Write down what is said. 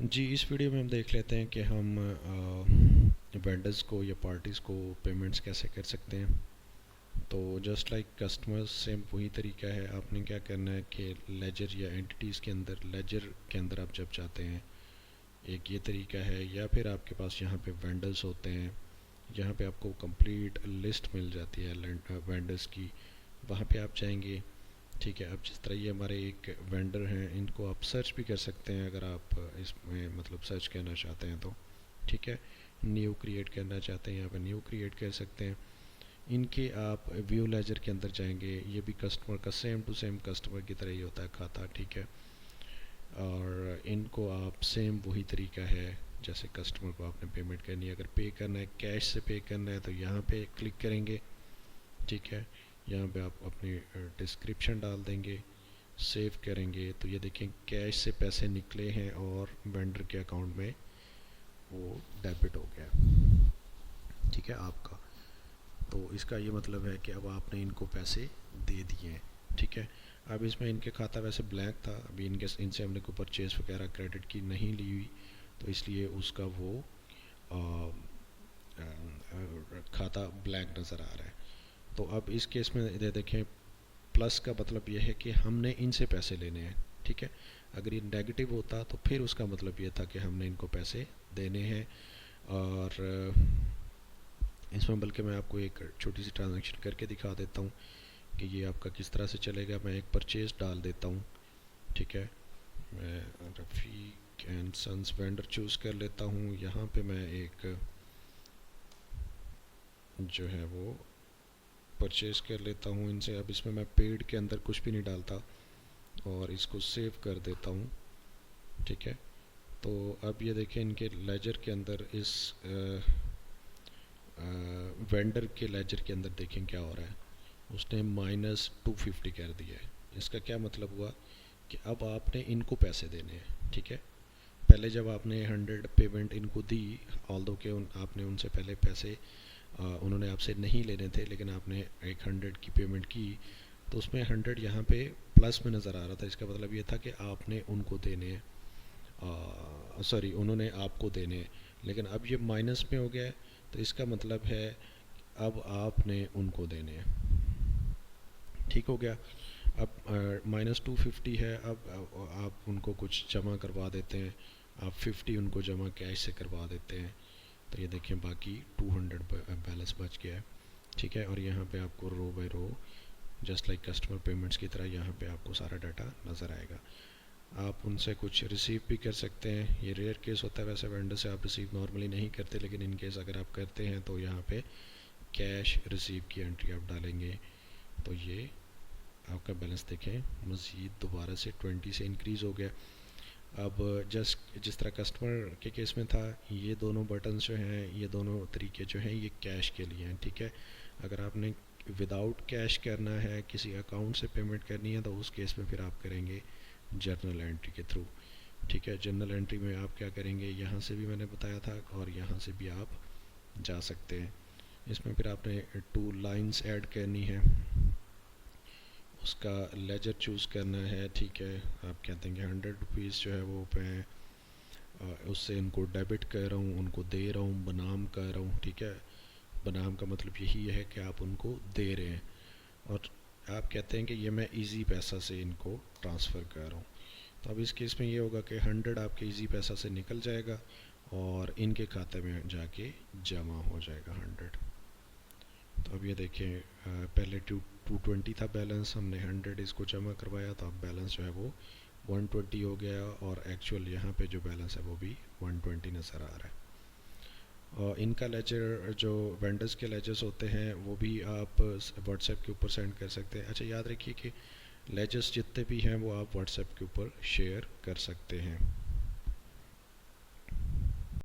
जी, इस वीडियो में हम देख लेते हैं कि हम वेंडर्स को या पार्टीज़ को पेमेंट्स कैसे कर सकते हैं। तो जस्ट लाइक कस्टमर्स सेम वही तरीका है। आपने क्या करना है कि लेजर या एंटिटीज़ के अंदर, लेजर के अंदर आप जब चाहते हैं, एक ये तरीका है, या फिर आपके पास यहाँ पे वेंडर्स होते हैं, यहाँ पे आपको कंप्लीट लिस्ट मिल जाती है वेंडर्स की, वहाँ पे आप जाएंगे। ठीक है, अब जिस तरह ये हमारे एक वेंडर हैं, इनको आप सर्च भी कर सकते हैं अगर आप इसमें मतलब सर्च करना चाहते हैं तो। ठीक है, न्यू क्रिएट करना चाहते हैं, यहाँ पर न्यू क्रिएट कर सकते हैं। इनके आप व्यू लेजर के अंदर जाएंगे, ये भी कस्टमर का सेम टू सेम कस्टमर की तरह ही होता है खाता। ठीक है, और इनको आप सेम वही तरीका है जैसे कस्टमर को आपने पेमेंट करनी है। अगर पे करना है, कैश से पे करना है, तो यहाँ पे क्लिक करेंगे। ठीक है, यहाँ पे आप अपनी डिस्क्रिप्शन डाल देंगे, सेव करेंगे, तो ये देखें कैश से पैसे निकले हैं और वेंडर के अकाउंट में वो डेबिट हो गया। ठीक है आपका, तो इसका ये मतलब है कि अब आपने इनको पैसे दे दिए हैं। ठीक है, अब इसमें इनके खाता वैसे ब्लैंक था, अभी इनसे हमने कोई परचेज़ वगैरह क्रेडिट की नहीं ली हुई, तो इसलिए उसका वो आ, खाता ब्लैंक नज़र आ रहा है। तो अब इस केस में ये देखें, प्लस का मतलब ये है कि हमने इनसे पैसे लेने हैं। ठीक है, अगर ये नेगेटिव होता तो फिर उसका मतलब ये था कि हमने इनको पैसे देने हैं। और इसमें बल्कि मैं आपको एक छोटी सी ट्रांजैक्शन करके दिखा देता हूँ कि ये आपका किस तरह से चलेगा। मैं एक परचेज डाल देता हूँ। ठीक है, मैं रफ़ीक एंड सन्स वेंडर चूज़ कर लेता हूँ। यहाँ पे मैं एक जो है वो परचेज़ कर लेता हूँ इनसे। अब इसमें मैं पेड के अंदर कुछ भी नहीं डालता और इसको सेव कर देता हूँ। ठीक है, तो अब ये देखें इनके लेजर के अंदर, इस वेंडर के लेजर के अंदर देखें क्या हो रहा है। उसने -250 कर दिया है। इसका क्या मतलब हुआ कि अब आपने इनको पैसे देने हैं। ठीक है, पहले जब आपने 100 पेमेंट इनको दी, ऑल्दो के आपने उनसे पहले पैसे उन्होंने आपसे नहीं लेने थे, लेकिन आपने एक 100 की पेमेंट की, तो उसमें 100 यहाँ पे प्लस में नज़र आ रहा था। इसका मतलब ये था कि आपने उनको देने हैं, सॉरी उन्होंने आपको देने हैं, लेकिन अब ये माइनस में हो गया है, तो इसका मतलब है अब आपने उनको देने हैं। ठीक हो गया। अब -250 है, अब आप उनको कुछ जमा करवा देते हैं, आप 50 उनको जमा कैश से करवा देते हैं, तो ये देखें बाकी 200 बैलेंस बच गया है। ठीक है, और यहाँ पे आपको रो बाय रो जस्ट लाइक कस्टमर पेमेंट्स की तरह यहाँ पे आपको सारा डाटा नज़र आएगा। आप उनसे कुछ रिसीव भी कर सकते हैं। ये रेयर केस होता है, वैसे वेंडर से आप रिसीव नॉर्मली नहीं करते, लेकिन इन केस अगर आप करते हैं तो यहाँ पे कैश रिसीव की एंट्री आप डालेंगे, तो ये आपका बैलेंस देखें मज़ीद दोबारा से 20 से इंक्रीज़ हो गया। अब जस्ट जिस तरह कस्टमर के केस में था, ये दोनों बटन्स जो हैं, ये दोनों तरीके जो हैं, ये कैश के लिए हैं। ठीक है, अगर आपने विदाउट कैश करना है, किसी अकाउंट से पेमेंट करनी है, तो उस केस में फिर आप करेंगे जर्नल एंट्री के थ्रू। ठीक है, जर्नल एंट्री में आप क्या करेंगे, यहाँ से भी मैंने बताया था और यहाँ से भी आप जा सकते हैं। इसमें फिर आपने 2 लाइन्स ऐड करनी है, उसका लेजर चूज़ करना है। ठीक है, आप कहते हैं कि 100 रुपीज़ जो है वो मैं उससे इनको डेबिट कर रहा हूँ, उनको दे रहा हूँ, बनाम कर रहा हूँ। ठीक है, बनाम का मतलब यही है कि आप उनको दे रहे हैं, और आप कहते हैं कि ये मैं इजी पैसा से इनको ट्रांसफ़र कर रहा हूँ। तो अब इस केस में ये होगा कि 100 आपके इजी पैसा से निकल जाएगा और इनके खाते में जाके जमा हो जाएगा 100। तो अब ये देखें, पहले 220 था बैलेंस, हमने 100 इसको जमा करवाया, तो अब बैलेंस जो है वो 120 हो गया, और एक्चुअल यहाँ पे जो बैलेंस है वो भी 120 नज़र आ रहा है। और इनका लेजर, जो वेंडर्स के लेजर्स होते हैं, वो भी आप व्हाट्सएप के ऊपर सेंड कर सकते हैं। अच्छा, याद रखिए कि लेजर्स जितने भी हैं वो आप व्हाट्सएप के ऊपर शेयर कर सकते हैं।